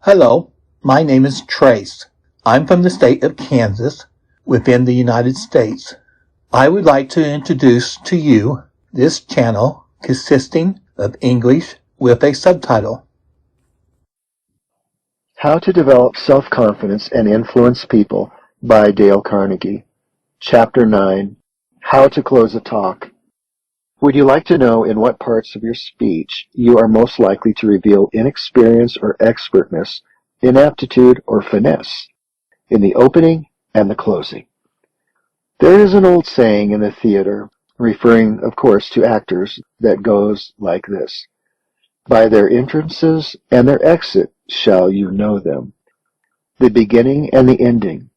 Hello, my name is Trace. I'm from the state of Kansas within the United States. I would like to introduce to you this channel consisting of English with a subtitle. How to Develop Self-Confidence and Influence People by Dale Carnegie. Chapter 9. How to Close a Talk. Would you like to know in what parts of your speech you are most likely to reveal inexperience or expertness, inaptitude or finesse? In the opening and the closing. There is an old saying in the theater, referring, of course, to actors, that goes like this: By their entrances and their exit shall you know them. The beginning and the ending.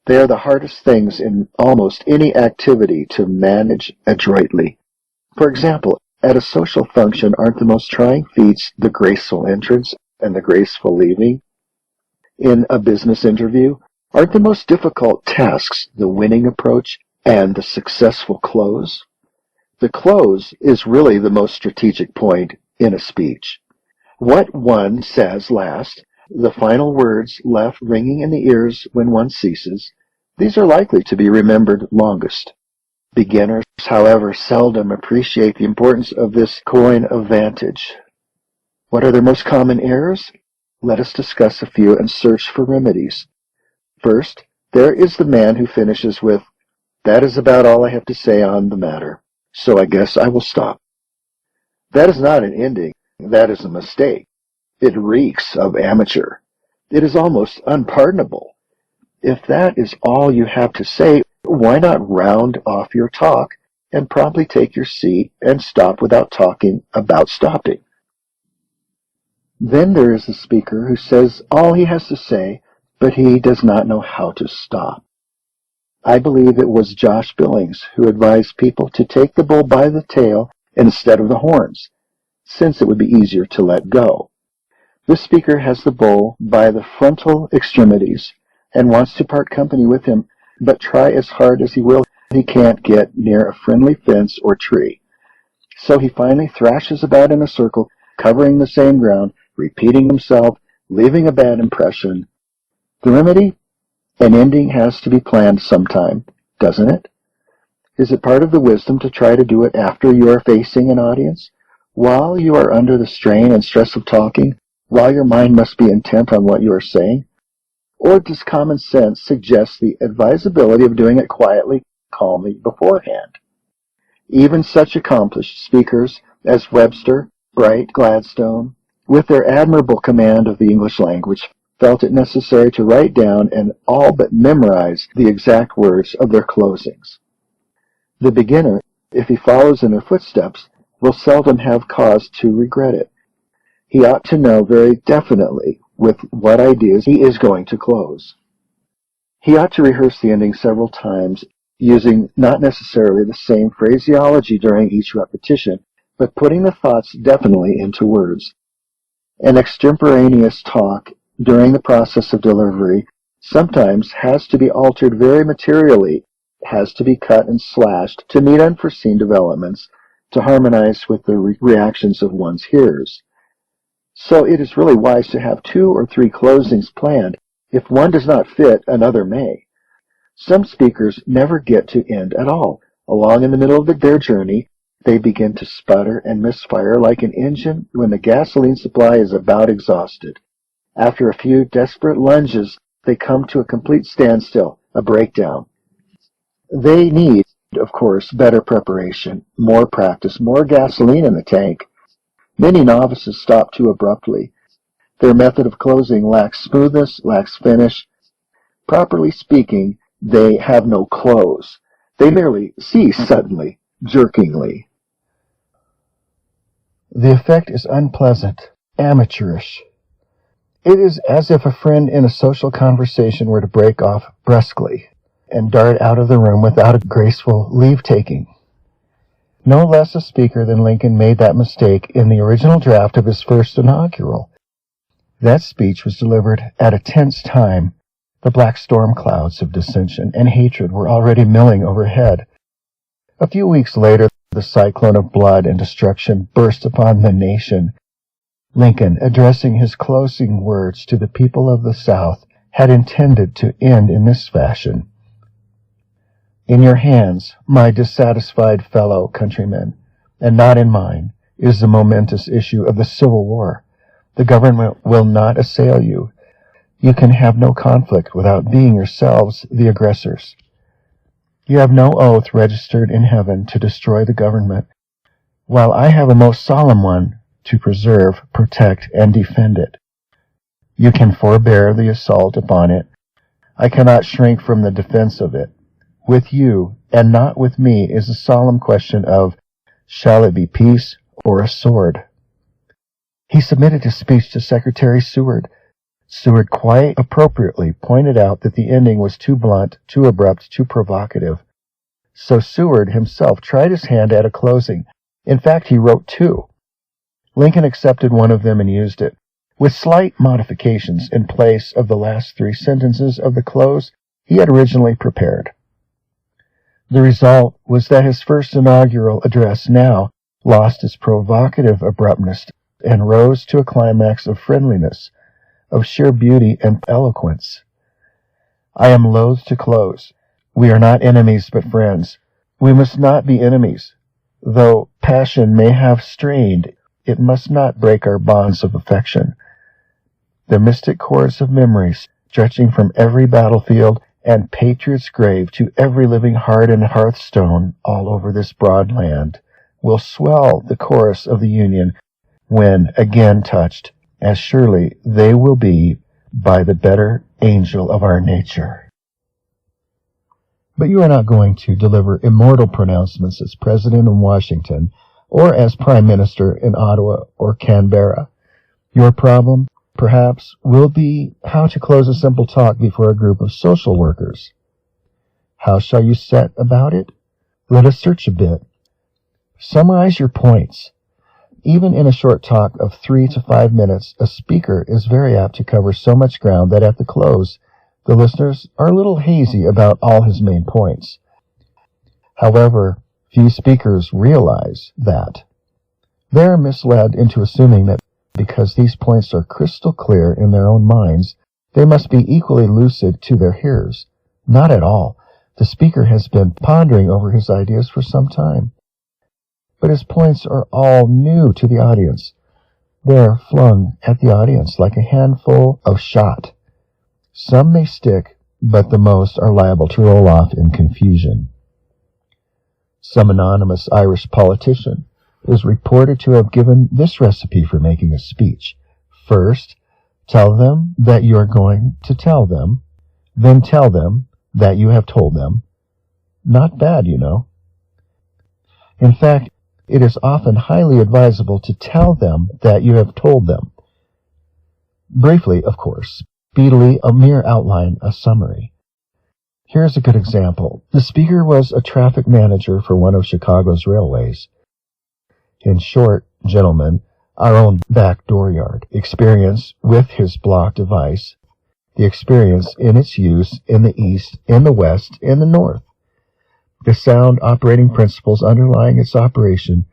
They are the hardest things in almost any activity to manage adroitly. For example, at a social function, aren't the most trying feats the graceful entrance and the graceful leaving? In a business interview, aren't the most difficult tasks the winning approach and the successful close? The close is really the most strategic point in a speech. What one says last, the final words left ringing in the ears when one ceases, these are likely to be remembered longest. Beginners, however, seldom appreciate the importance of this coign of vantage. What are their most common errors? Let us discuss a few and search for remedies. First, there is the man who finishes with, "That is about all I have to say on the matter, so I guess I will stop." That is not an ending, that is a mistake. It reeks of amateur. It is almost unpardonable. If that is all you have to say, why not round off your talk and promptly take your seat and stop without talking about stopping? Then there is the speaker who says all he has to say, but he does not know how to stop. I believe it was Josh Billings who advised people to take the bull by the tail instead of the horns, since it would be easier to let go. This speaker has the bull by the frontal extremities and wants to part company with him, but try as hard as he will, he can't get near a friendly fence or tree. So he finally thrashes about in a circle, covering the same ground, repeating himself, leaving a bad impression. The remedy? An ending has to be planned sometime, doesn't it? Is it part of the wisdom to try to do it after you are facing an audience? While you are under the strain and stress of talking, while your mind must be intent on what you are saying? Or does common sense suggest the advisability of doing it quietly, calmly beforehand? Even such accomplished speakers as Webster, Bright, Gladstone, with their admirable command of the English language, felt it necessary to write down and all but memorize the exact words of their closings. The beginner, if he follows in their footsteps, will seldom have cause to regret it. He ought to know very definitely with what ideas he is going to close. He ought to rehearse the ending several times, using not necessarily the same phraseology during each repetition, but putting the thoughts definitely into words. An extemporaneous talk during the process of delivery sometimes has to be altered very materially, has to be cut and slashed to meet unforeseen developments, to harmonize with the reactions of one's hearers. So it is really wise to have 2 or 3 closings planned. If one does not fit, another may. Some speakers never get to end at all. Along in the middle of their journey, they begin to sputter and misfire like an engine when the gasoline supply is about exhausted. After a few desperate lunges, they come to a complete standstill, a breakdown. They need, of course, better preparation, more practice, more gasoline in the tank. Many novices stop too abruptly. Their method of closing lacks smoothness, lacks finish. Properly speaking, they have no close. They merely cease suddenly, jerkingly. The effect is unpleasant, amateurish. It is as if a friend in a social conversation were to break off brusquely and dart out of the room without a graceful leave-taking. No less a speaker than Lincoln made that mistake in the original draft of his first inaugural. That speech was delivered at a tense time. The black storm clouds of dissension and hatred were already milling overhead. A few weeks later, the cyclone of blood and destruction burst upon the nation. Lincoln, addressing his closing words to the people of the South, had intended to end in this fashion. In your hands, my dissatisfied fellow countrymen, and not in mine, is the momentous issue of the Civil War. The government will not assail you. You can have no conflict without being yourselves the aggressors. You have no oath registered in heaven to destroy the government, while I have a most solemn one to preserve, protect, and defend it. You can forbear the assault upon it. I cannot shrink from the defense of it. With you, and not with me, is the solemn question of, shall it be peace or a sword? He submitted his speech to Secretary Seward. Seward quite appropriately pointed out that the ending was too blunt, too abrupt, too provocative. So Seward himself tried his hand at a closing. In fact, he wrote two. Lincoln accepted one of them and used it, with slight modifications in place of the last three sentences of the close he had originally prepared. The result was that his first inaugural address now lost its provocative abruptness and rose to a climax of friendliness, of sheer beauty and eloquence. I am loath to close. We are not enemies but friends. We must not be enemies. Though passion may have strained, it must not break our bonds of affection. The mystic cords of memory, stretching from every battlefield and patriot's grave to every living heart and hearthstone all over this broad land, will swell the chorus of the Union when again touched, as surely they will be by the better angel of our nature. But you are not going to deliver immortal pronouncements as President in Washington or as Prime Minister in Ottawa or Canberra. Your problem, perhaps, will be how to close a simple talk before a group of social workers. How shall you set about it? Let us search a bit. Summarize your points. Even in a short talk of 3 to 5 minutes, a speaker is very apt to cover so much ground that at the close, the listeners are a little hazy about all his main points. However, few speakers realize that. They are misled into assuming that because these points are crystal clear in their own minds, they must be equally lucid to their hearers. Not at all. The speaker has been pondering over his ideas for some time. But his points are all new to the audience. They are flung at the audience like a handful of shot. Some may stick, but the most are liable to roll off in confusion. Some anonymous Irish politician is reported to have given this recipe for making a speech. First, tell them that you are going to tell them, then tell them that you have told them. Not bad, you know. In fact, it is often highly advisable to tell them that you have told them. Briefly, of course, speedily, a mere outline, a summary. Here's a good example. The speaker was a traffic manager for one of Chicago's railways. In short, gentlemen, our own back dooryard experience with his block device, the experience in its use in the East, in the West, in the North, the sound operating principles underlying its operation,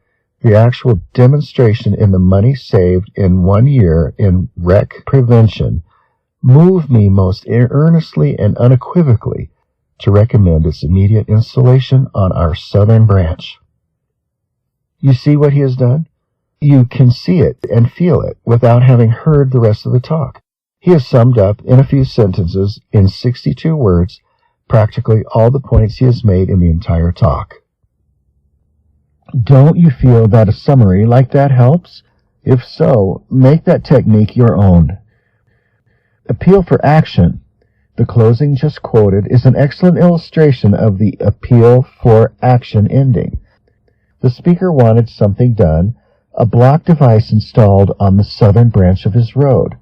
the actual demonstration in the money saved in 1 year in wreck prevention, move me most earnestly and unequivocally to recommend its immediate installation on our southern branch. You see what he has done? You can see it and feel it without having heard the rest of the talk. He has summed up in a few sentences, in 62 words, practically all the points he has made in the entire talk. Don't you feel that a summary like that helps? If so, make that technique your own. Appeal for action. The closing just quoted is an excellent illustration of the appeal for action ending. The speaker wanted something done, a block device installed on the southern branch of his road.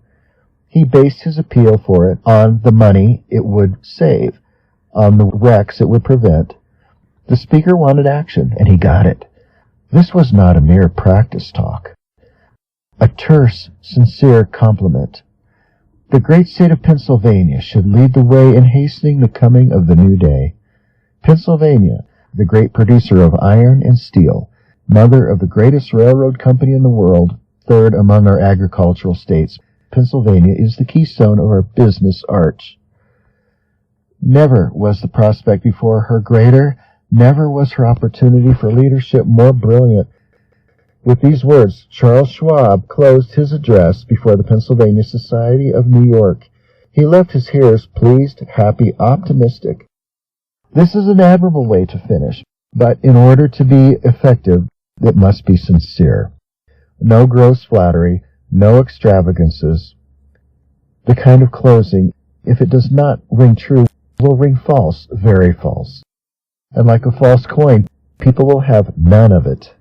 He based his appeal for it on the money it would save, on the wrecks it would prevent. The speaker wanted action, and he got it. This was not a mere practice talk. A terse, sincere compliment. The great state of Pennsylvania should lead the way in hastening the coming of the new day. Pennsylvania, the great producer of iron and steel, mother of the greatest railroad company in the world, third among our agricultural states, Pennsylvania is the keystone of our business arch. Never was the prospect before her greater, never was her opportunity for leadership more brilliant. With these words, Charles Schwab closed his address before the Pennsylvania Society of New York. He left his hearers pleased, happy, optimistic. This is an admirable way to finish, but in order to be effective, it must be sincere. No gross flattery, no extravagances. The kind of closing, if it does not ring true, will ring false, very false. And like a false coin, people will have none of it.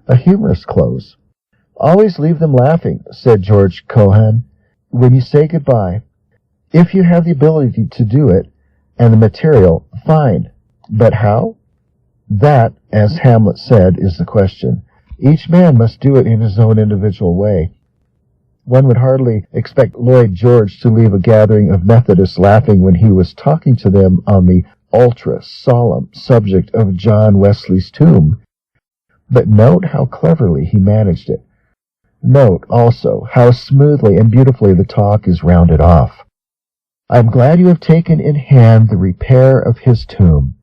A humorous close. Always leave them laughing, said George Cohan, when you say goodbye. If you have the ability to do it, and the material, fine. But how? That, as Hamlet said, is the question. Each man must do it in his own individual way. One would hardly expect Lloyd George to leave a gathering of Methodists laughing when he was talking to them on the ultra-solemn subject of John Wesley's tomb. But note how cleverly he managed it. Note, also, how smoothly and beautifully the talk is rounded off. I am glad you have taken in hand the repair of his tomb.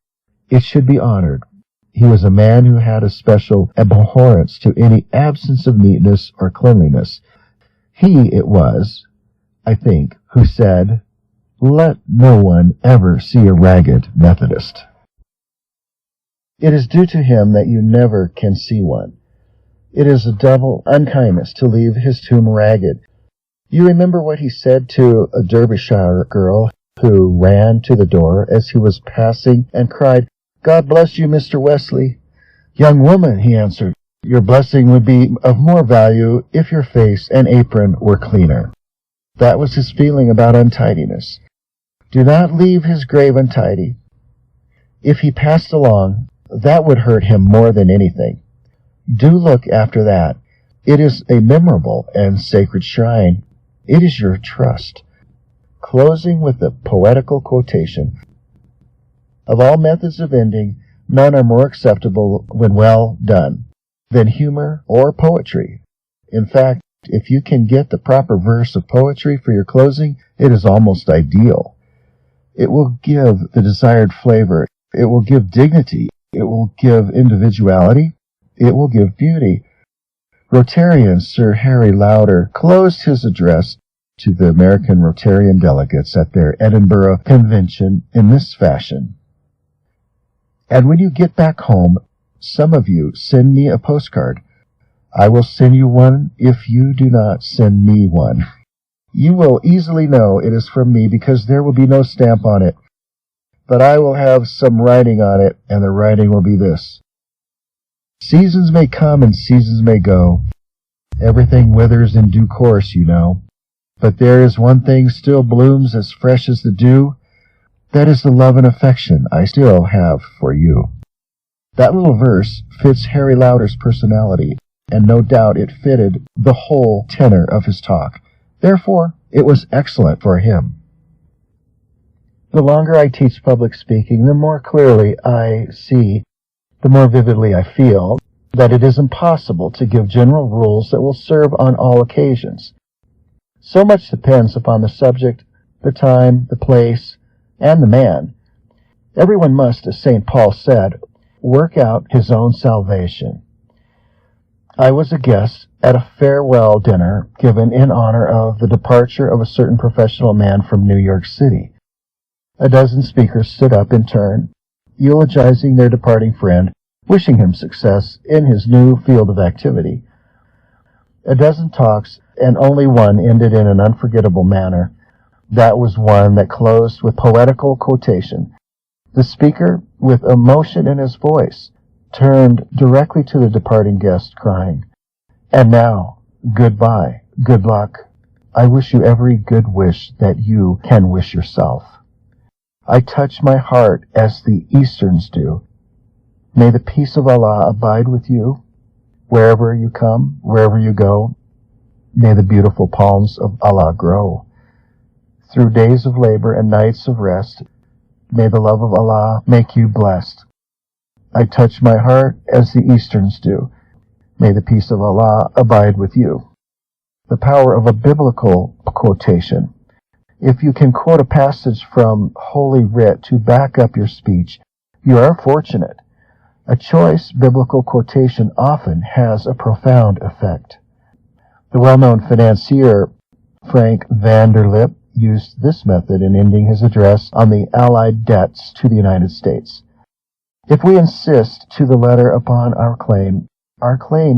It should be honored. He was a man who had a special abhorrence to any absence of neatness or cleanliness. He it was, I think, who said, "Let no one ever see a ragged Methodist." It is due to him that you never can see one. It is a double unkindness to leave his tomb ragged. You remember what he said to a Derbyshire girl who ran to the door as he was passing and cried, "God bless you, Mr. Wesley." "Young woman," he answered, "your blessing would be of more value if your face and apron were cleaner." That was his feeling about untidiness. Do not leave his grave untidy. If he passed along, that would hurt him more than anything. Do look after that. It is a memorable and sacred shrine. It is your trust. Closing with the poetical quotation. Of all methods of ending, none are more acceptable when well done than humor or poetry. In fact, if you can get the proper verse of poetry for your closing, it is almost ideal. It will give the desired flavor. It will give dignity. It will give individuality. It will give beauty. Rotarian Sir Harry Lauder closed his address to the American Rotarian delegates at their Edinburgh convention in this fashion. And when you get back home, some of you send me a postcard. I will send you one if you do not send me one. You will easily know it is from me because there will be no stamp on it. But I will have some writing on it, and the writing will be this. Seasons may come and seasons may go. Everything withers in due course, you know. But there is one thing still blooms as fresh as the dew. That is the love and affection I still have for you. That little verse fits Harry Lauder's personality, and no doubt it fitted the whole tenor of his talk. Therefore, it was excellent for him. The longer I teach public speaking, the more clearly I see, the more vividly I feel, that it is impossible to give general rules that will serve on all occasions. So much depends upon the subject, the time, the place, and the man. Everyone must, as St. Paul said, work out his own salvation. I was a guest at a farewell dinner given in honor of the departure of a certain professional man from New York City. A dozen speakers stood up in turn, eulogizing their departing friend, wishing him success in his new field of activity. A dozen talks, and only one ended in an unforgettable manner. That was one that closed with poetical quotation. The speaker, with emotion in his voice, turned directly to the departing guest, crying, "And now, goodbye, good luck. I wish you every good wish that you can wish yourself. I touch my heart as the Easterns do. May the peace of Allah abide with you. Wherever you come, wherever you go, may the beautiful palms of Allah grow. Through days of labor and nights of rest, may the love of Allah make you blessed. I touch my heart as the Easterns do. May the peace of Allah abide with you. The power of a biblical quotation. If you can quote a passage from Holy Writ to back up your speech, you are fortunate. A choice biblical quotation often has a profound effect. The well-known financier Frank Vanderlip used this method in ending his address on the Allied debts to the United States. If we insist to the letter upon our claim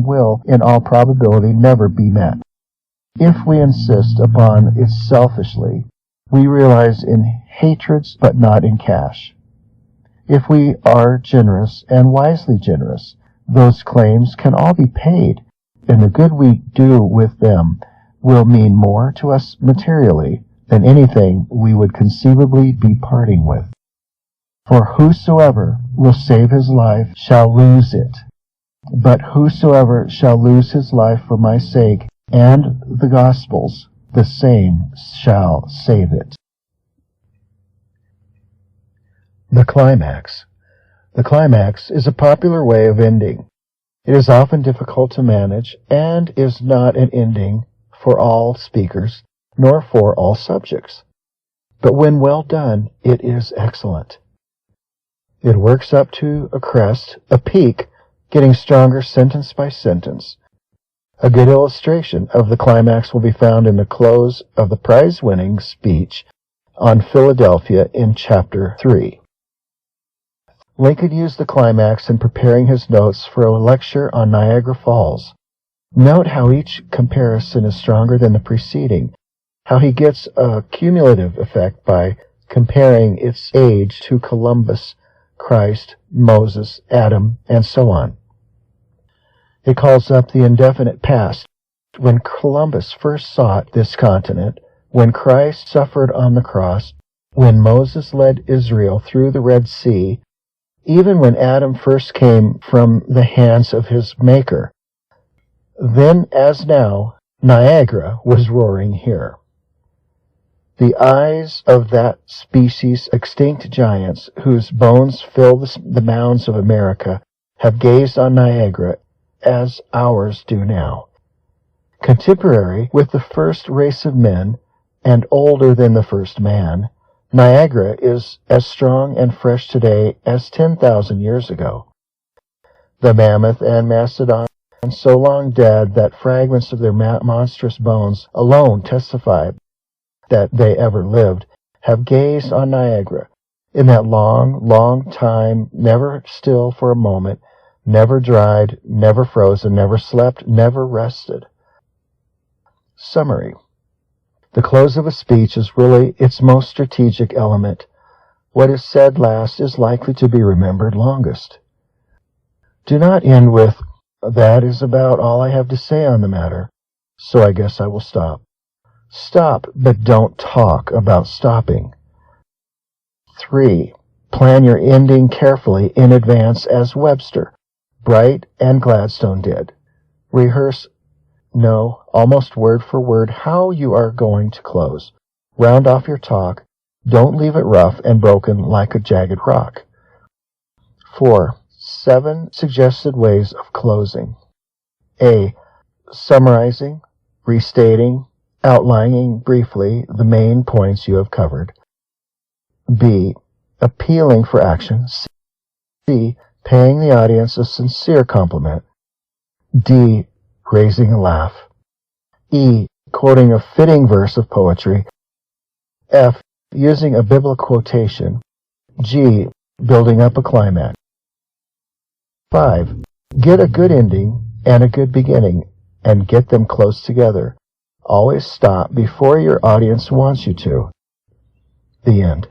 will, in all probability, never be met. If we insist upon it selfishly, we realize in hatreds but not in cash. If we are generous and wisely generous, those claims can all be paid, and the good we do with them will mean more to us materially than anything we would conceivably be parting with. For whosoever will save his life shall lose it, but whosoever shall lose his life for my sake and the gospel's, the same shall save it. The climax. The climax is a popular way of ending. It is often difficult to manage and is not an ending for all speakers nor for all subjects. But when well done, it is excellent. It works up to a crest, a peak, getting stronger sentence by sentence. A good illustration of the climax will be found in the close of the prize-winning speech on Philadelphia in Chapter 3. Lincoln used the climax in preparing his notes for a lecture on Niagara Falls. Note how each comparison is stronger than the preceding, how he gets a cumulative effect by comparing its age to Columbus, Christ, Moses, Adam, and so on. It calls up the indefinite past, when Columbus first sought this continent, when Christ suffered on the cross, when Moses led Israel through the Red Sea, even when Adam first came from the hands of his Maker. Then, as now, Niagara was roaring here. The eyes of that species extinct giants whose bones fill the mounds of America have gazed on Niagara as ours do now. Contemporary with the first race of men, and older than the first man, Niagara is as strong and fresh today as 10,000 years ago. The mammoth and mastodon, so long dead that fragments of their monstrous bones alone testify that they ever lived, have gazed on Niagara in that long, long time, never still for a moment, never dried, never frozen, never slept, never rested. Summary. The close of a speech is really its most strategic element. What is said last is likely to be remembered longest. Do not end with, "That is about all I have to say on the matter, so I guess I will stop." Stop, but don't talk about stopping. 3. Plan your ending carefully in advance as Webster, Bright, and Gladstone did. Rehearse, almost word for word, how you are going to close. Round off your talk. Don't leave it rough and broken like a jagged rock. 4. 7 suggested ways of closing. A. Summarizing, restating, outlining briefly the main points you have covered. B. Appealing for action. C. Paying the audience a sincere compliment. D. Raising a laugh. E. Quoting a fitting verse of poetry. F. Using a biblical quotation. G. Building up a climax. 5. Get a good ending and a good beginning, and get them close together. Always stop before your audience wants you to. The end.